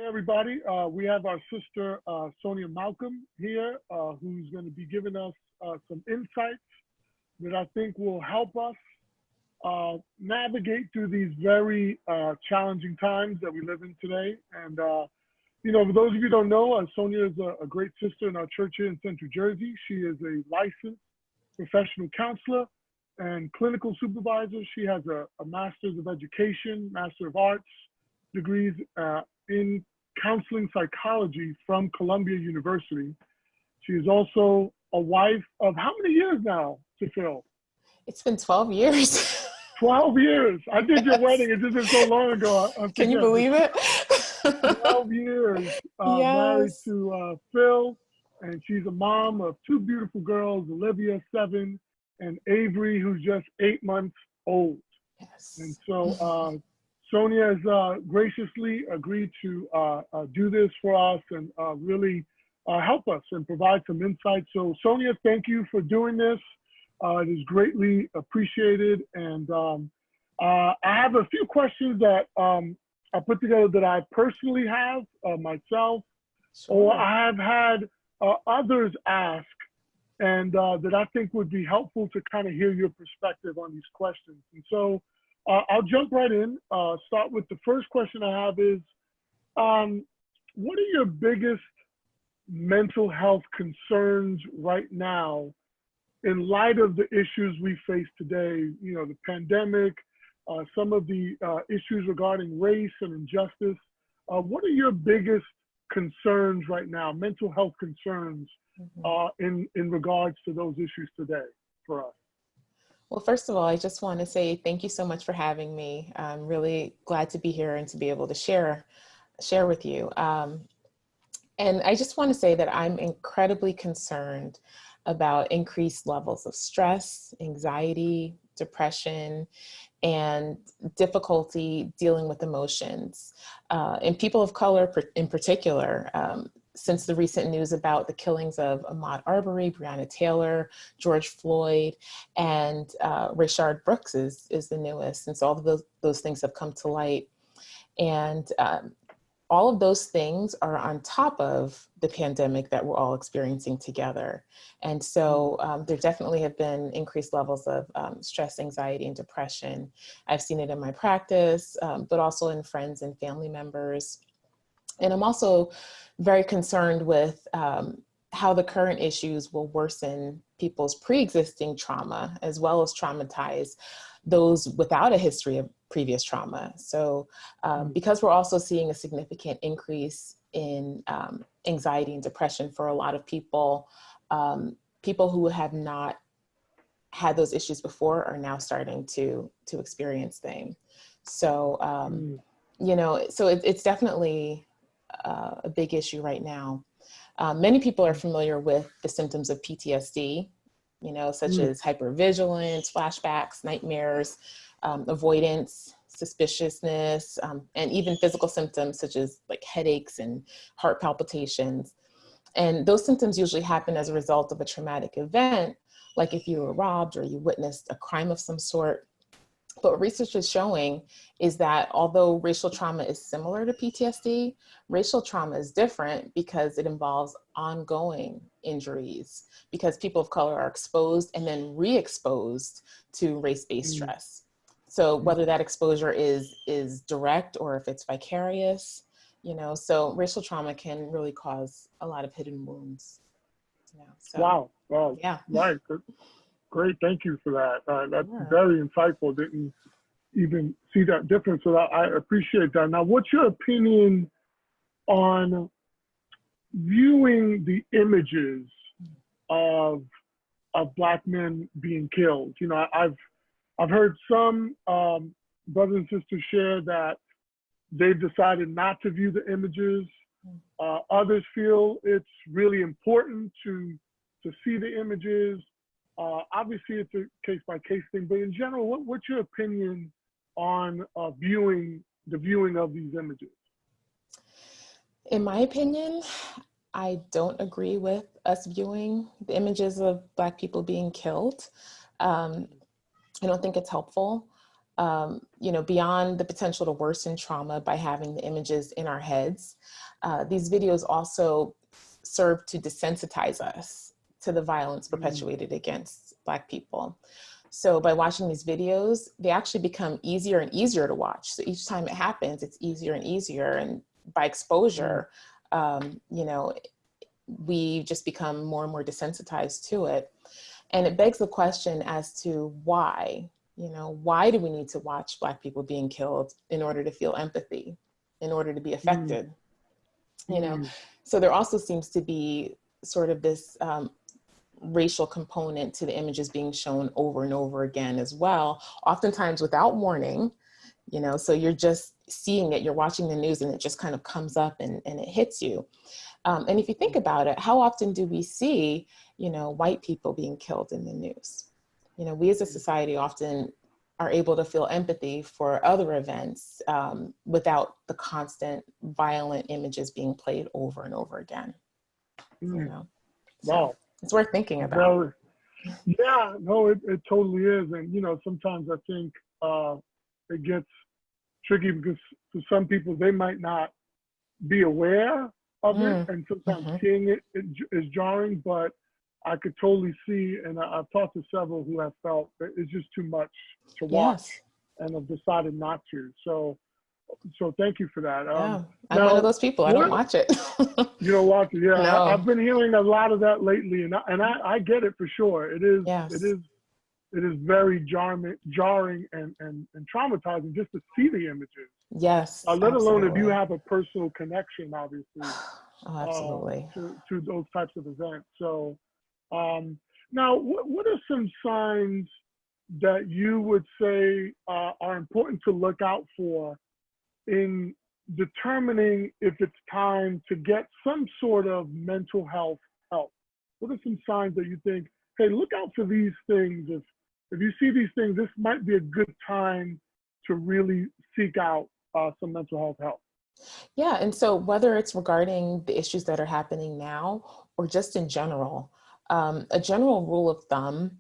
everybody. We have our sister, Sonja Malcolm here, who's going to be giving us some insights that I think will help us navigate through these very challenging times that we live in today. And, for those of you who don't know, Sonja is a great sister in our church here in Central Jersey. She is a licensed professional counselor and clinical supervisor. She has a Master's of Education, Master of Arts degrees in counseling psychology from Columbia University. She is also a wife of how many years now to Phil? It's been 12 years. 12 years. I did your wedding. It just been so long ago. Can you believe it? 12 years married to Phil, and she's a mom of two beautiful girls, Olivia, 7, and Avery, who's just 8 months old. Yes. And so Sonja has graciously agreed to do this for us and really help us and provide some insight. So Sonja, thank you for doing this. It is greatly appreciated. And I have a few questions that I put together that I personally have myself, or I have had others ask, and that I think would be helpful to kind of hear your perspective on these questions. And so I'll jump right in, start with the first question I have is, what are your biggest mental health concerns right now in light of the issues we face today? You know, the pandemic, some of the issues regarding race and injustice. What are your biggest concerns right now, mental health concerns, in regards to those issues today for us? Well, first of all, I just want to say thank you so much for having me. I'm really glad to be here and to be able to share with you. And I just want to say that I'm incredibly concerned about increased levels of stress, anxiety, depression, and difficulty dealing with emotions. And people of color in particular, since the recent news about the killings of Ahmaud Arbery, Breonna Taylor, George Floyd, and Rayshard Brooks is the newest. And so all of those things have come to light. And all of those things are on top of the pandemic that we're all experiencing together. And so there definitely have been increased levels of stress, anxiety, and depression. I've seen it in my practice, but also in friends and family members. And I'm also very concerned with how the current issues will worsen people's pre-existing trauma, as well as traumatize those without a history of previous trauma. So because we're also seeing a significant increase in anxiety and depression for a lot of people, people who have not had those issues before are now starting to experience them. So, so it's definitely a big issue right now. Many people are familiar with the symptoms of PTSD, such as hypervigilance, flashbacks, nightmares, avoidance, suspiciousness, and even physical symptoms such as like headaches and heart palpitations. And those symptoms usually happen as a result of a traumatic event, like if you were robbed or you witnessed a crime of some sort. But what research is showing is that although racial trauma is similar to PTSD, racial trauma is different because it involves ongoing injuries, because people of color are exposed and then re-exposed to race-based stress. So whether that exposure is direct or if it's vicarious, so racial trauma can really cause a lot of hidden wounds. Wow. Yeah. Right. Great, thank you for that. That's very insightful. Didn't even see that difference, so I appreciate that. Now, what's your opinion on viewing the images of Black men being killed? I've heard some brothers and sisters share that they've decided not to view the images. Others feel it's really important to see the images. Obviously, it's a case-by-case thing, but in general, what's your opinion on viewing of these images? In my opinion, I don't agree with us viewing the images of Black people being killed. I don't think it's helpful. you know, beyond the potential to worsen trauma by having the images in our heads, these videos also serve to desensitize us to the violence perpetuated against Black people. So by watching these videos, they actually become easier and easier to watch. So each time it happens, it's easier and easier. And by exposure, you know, we just become more and more desensitized to it. And it begs the question as to why, you know, why do we need to watch Black people being killed in order to feel empathy, in order to be affected? You know, so there also seems to be sort of this racial component to the images being shown over and over again as well, oftentimes without warning, you know, so you're just seeing it, you're watching the news and it just kind of comes up and it hits you. And if you think about it, how often do we see, you know, white people being killed in the news? You know, we as a society often are able to feel empathy for other events without the constant violent images being played over and over again. You know, so Wow. it's worth thinking about. Yeah, no, it totally is. And, you know, sometimes I think it gets tricky because for some people, they might not be aware of it. And sometimes seeing it is jarring, but I could totally see, and I've talked to several who have felt that it's just too much to watch and have decided not to. So thank you for that. Yeah, I'm one of those people. I don't watch it. You don't watch it, yeah. No. I've been hearing a lot of that lately, and I get it for sure. It is very jarring and traumatizing just to see the images. Yes, let alone if you have a personal connection, obviously. Absolutely. To those types of events. So now, what are some signs that you would say are important to look out for in determining if it's time to get some sort of mental health help? What are some signs that you think, hey, look out for these things? If you see these things, this might be a good time to really seek out some mental health help. Yeah, and so whether it's regarding the issues that are happening now or just in general, a general rule of thumb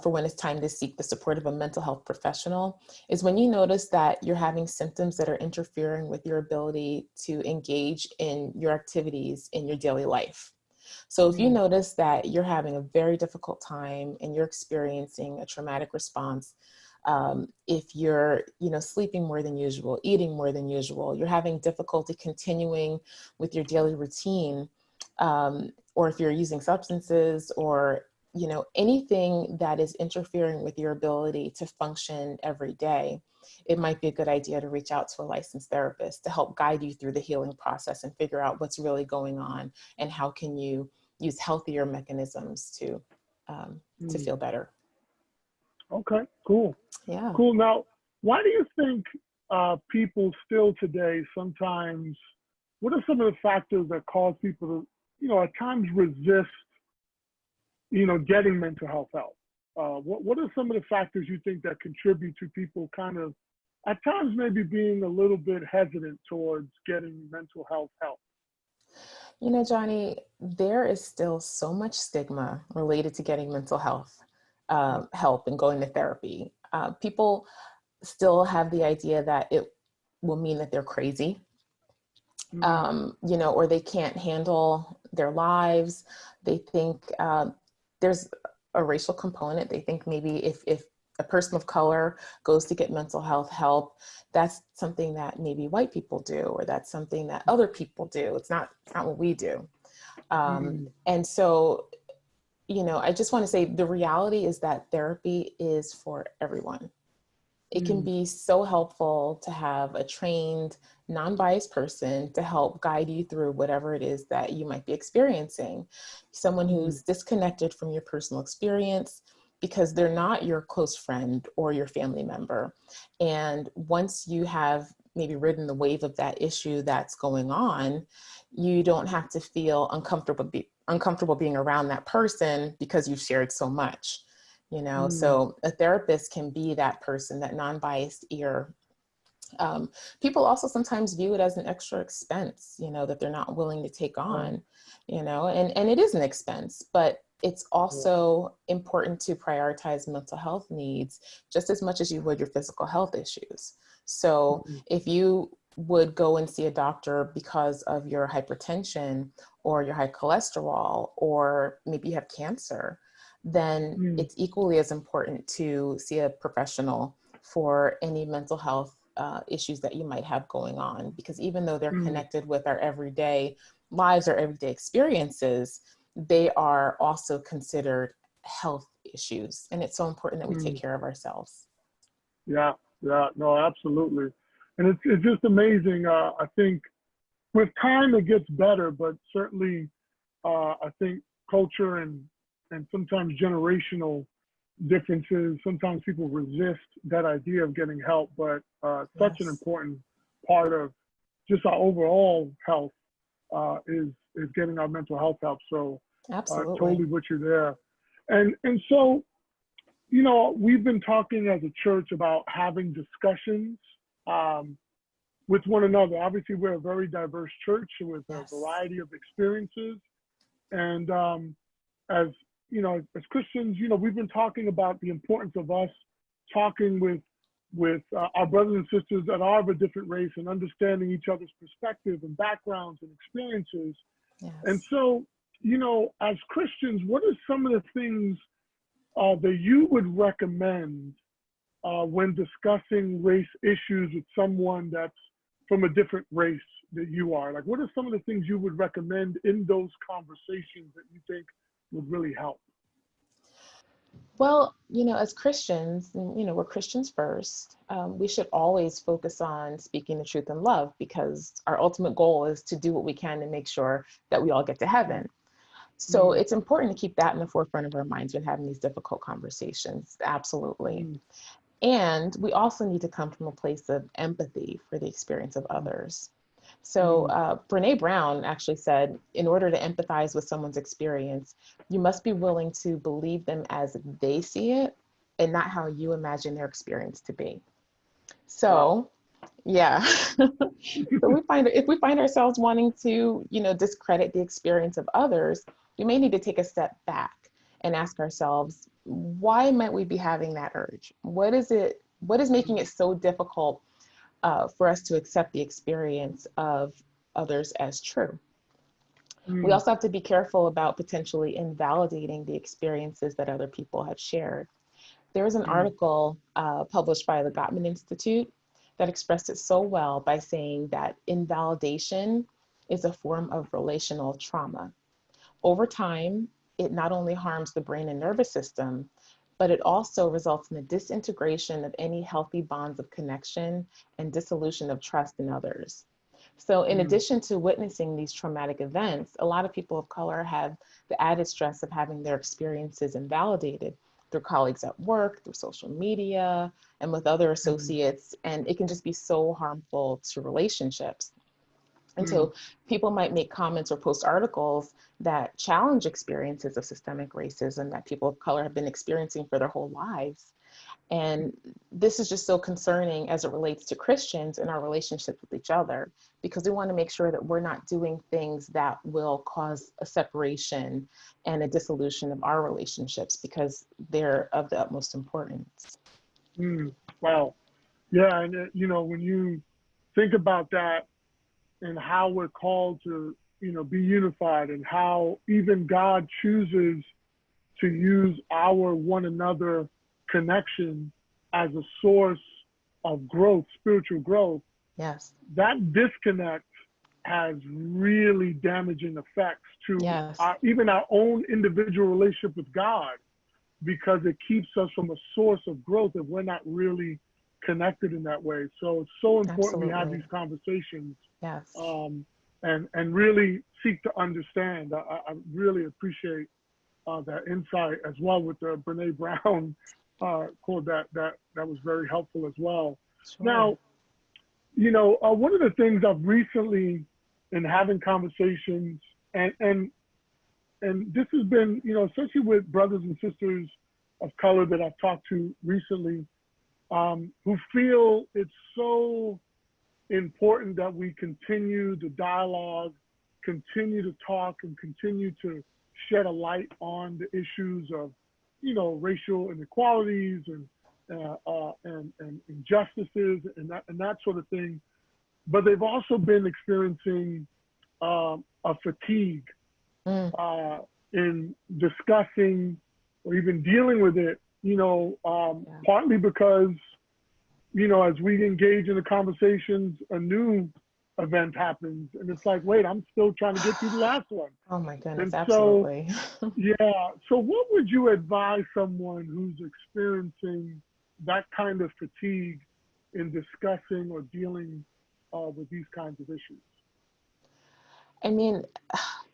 for when it's time to seek the support of a mental health professional is when you notice that you're having symptoms that are interfering with your ability to engage in your activities in your daily life. So if you notice that you're having a very difficult time and you're experiencing a traumatic response, if you're, you know, sleeping more than usual, eating more than usual, you're having difficulty continuing with your daily routine, or if you're using substances or, you know, anything that is interfering with your ability to function every day, it might be a good idea to reach out to a licensed therapist to help guide you through the healing process and figure out what's really going on and how can you use healthier mechanisms to feel better. Okay, cool. Yeah. Cool. Now, why do you think people still today sometimes, what are some of the factors that cause people to, you know, at times resist, you know, getting mental health help? What are some of the factors you think that contribute to people kind of, at times maybe being a little bit hesitant towards getting mental health help? You know, Johnny, there is still so much stigma related to getting mental health help and going to therapy. People still have the idea that it will mean that they're crazy, you know, or they can't handle their lives. They think there's a racial component. They think maybe if a person of color goes to get mental health help, that's something that maybe white people do, or that's something that other people do. It's not what we do. And so, you know, I just want to say the reality is that therapy is for everyone. It can be so helpful to have a trained, non-biased person to help guide you through whatever it is that you might be experiencing. Someone who's disconnected from your personal experience because they're not your close friend or your family member. And once you have maybe ridden the wave of that issue that's going on, you don't have to feel uncomfortable being around that person because you've shared so much. You know, so a therapist can be that person, that non-biased ear. People also sometimes view it as an extra expense, you know, that they're not willing to take on, you know, and it is an expense, but it's also important to prioritize mental health needs just as much as you would your physical health issues. So if you would go and see a doctor because of your hypertension or your high cholesterol, or maybe you have cancer, then it's equally as important to see a professional for any mental health issues that you might have going on, because even though they're connected with our everyday lives or everyday experiences, they are also considered health issues. And it's so important that we take care of ourselves. Yeah, yeah, no, absolutely. And it's just amazing. I think with time it gets better, but certainly I think culture and sometimes generational differences, sometimes people resist that idea of getting help, but such an important part of just our overall health is getting our mental health help. So Absolutely. totally with you there. And so, you know, we've been talking as a church about having discussions with one another. Obviously, we're a very diverse church with a variety of experiences. And as you know, as Christians, you know, we've been talking about the importance of us talking with our brothers and sisters that are of a different race and understanding each other's perspective and backgrounds and experiences. And so, you know, as Christians, what are some of the things that you would recommend when discussing race issues with someone that's from a different race that you are? Like, what are some of the things you would recommend in those conversations that you think would really help? Well, you know, as Christians, you know, we're Christians first. We should always focus on speaking the truth in love, because our ultimate goal is to do what we can to make sure that we all get to heaven. So it's important to keep that in the forefront of our minds when having these difficult conversations. Absolutely. And we also need to come from a place of empathy for the experience of others. So Brene Brown actually said, in order to empathize with someone's experience, you must be willing to believe them as they see it and not how you imagine their experience to be. So, yeah. So if we find ourselves wanting to, you know, discredit the experience of others, we may need to take a step back and ask ourselves, why might we be having that urge? What is making it so difficult for us to accept the experience of others as true? We also have to be careful about potentially invalidating the experiences that other people have shared. There was an article published by the Gottman Institute that expressed it so well by saying that invalidation is a form of relational trauma. Over time, it not only harms the brain and nervous system, but it also results in the disintegration of any healthy bonds of connection and dissolution of trust in others. So in addition to witnessing these traumatic events, a lot of people of color have the added stress of having their experiences invalidated through colleagues at work, through social media, and with other associates. And it can just be so harmful to relationships. And so people might make comments or post articles that challenge experiences of systemic racism that people of color have been experiencing for their whole lives. And this is just so concerning as it relates to Christians and our relationships with each other, because we want to make sure that we're not doing things that will cause a separation and a dissolution of our relationships, because they're of the utmost importance. Wow. Yeah. And, you know, when you think about that and how we're called to, you know, be unified, and how even God chooses to use our one another connection as a source of growth, spiritual growth, Yes. that disconnect has really damaging effects to even our own individual relationship with God, because it keeps us from a source of growth if we're not really connected in that way. So it's so important we have these conversations, and really seek to understand. I really appreciate that insight as well with the Brene Brown quote. That was very helpful as well. Now, you know, one of the things I've recently, in having conversations, and this has been, you know, especially with brothers and sisters of color that I've talked to recently, who feel it's so important that we continue the dialogue, continue to talk, and continue to shed a light on the issues of, racial inequalities and injustices and that sort of thing. But they've also been experiencing a fatigue in discussing or even dealing with it, partly because, as we engage in the conversations, a new event happens. And it's like, wait, I'm still trying to get through the last one. Oh my goodness, And absolutely. so, yeah. So what would you advise someone who's experiencing that kind of fatigue in discussing or dealing with these kinds of issues? I mean,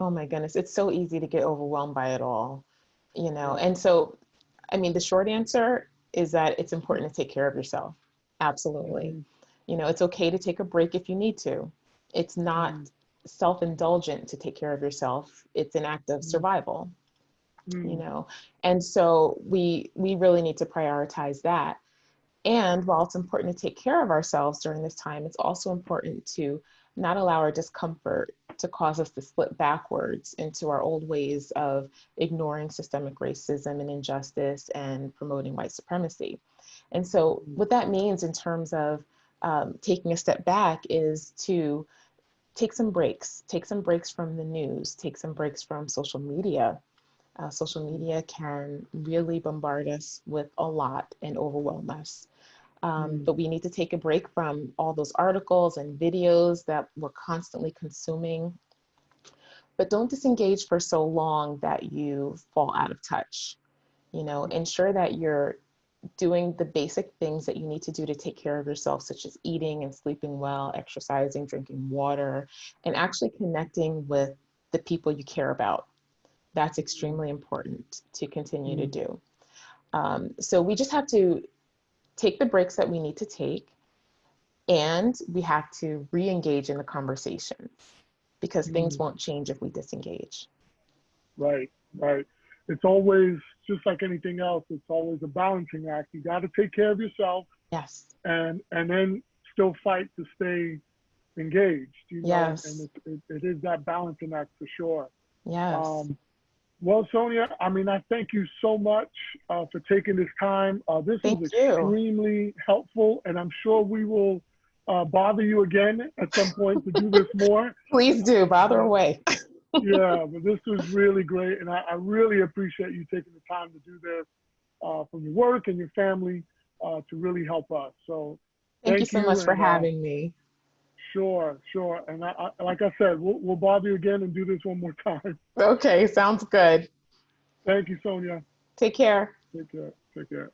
oh my goodness, it's so easy to get overwhelmed by it all, Yeah. And so, I mean, the short answer is that it's important to take care of yourself. Absolutely. Mm-hmm. It's okay to take a break if you need to. It's not self-indulgent to take care of yourself. It's an act of survival, And so we really need to prioritize that. And while it's important to take care of ourselves during this time, it's also important to not allow our discomfort to cause us to slip backwards into our old ways of ignoring systemic racism and injustice and promoting white supremacy. And so what that means in terms of taking a step back is to take some breaks from the news, take some breaks from social media. Social media can really bombard us with a lot and overwhelm us. But we need to take a break from all those articles and videos that we're constantly consuming. But don't disengage for so long that you fall out of touch. Ensure that you're doing the basic things that you need to do to take care of yourself, such as eating and sleeping well, exercising, drinking water, and actually connecting with the people you care about. That's extremely important to continue to do. So we just have to take the breaks that we need to take, and we have to re-engage in the conversation because things won't change if we disengage. Right, right. It's always, just like anything else, it's always a balancing act. You got to take care of yourself. Yes. And then still fight to stay engaged, Yes. and it is that balancing act for sure. Yes. Well, Sonja, I mean, I thank you so much for taking this time. This was extremely helpful, and I'm sure we will bother you again at some point to do this more. Please do, bother away. Yeah, but this was really great, and I really appreciate you taking the time to do this from your work and your family to really help us. So thank you so much for having me. Sure. And I like I said, we'll bother you again and do this one more time. Okay, sounds good. Thank you, Sonja. Take care. Take care.